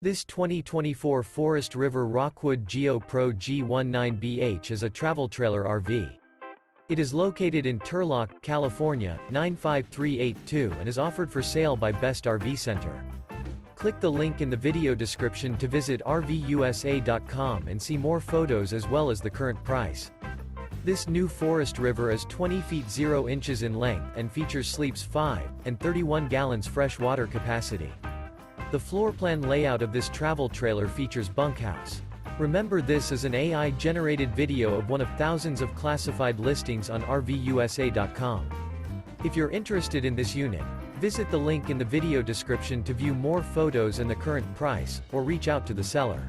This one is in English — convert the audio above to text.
This 2024 Forest River Rockwood Geo Pro G19BH is a travel trailer RV. It is located in Turlock, California, 95382 and is offered for sale by Best RV Center. Click the link in the video description to visit RVUSA.com and see more photos as well as the current price. This new Forest River is 20 feet 0 inches in length and features sleeps 5 and 31 gallons fresh water capacity. The floor plan layout of this travel trailer features Bunkhouse. Remember, this is an AI-generated video of one of thousands of classified listings on RVUSA.com. If you're interested in this unit, visit the link in the video description to view more photos and the current price, or reach out to the seller.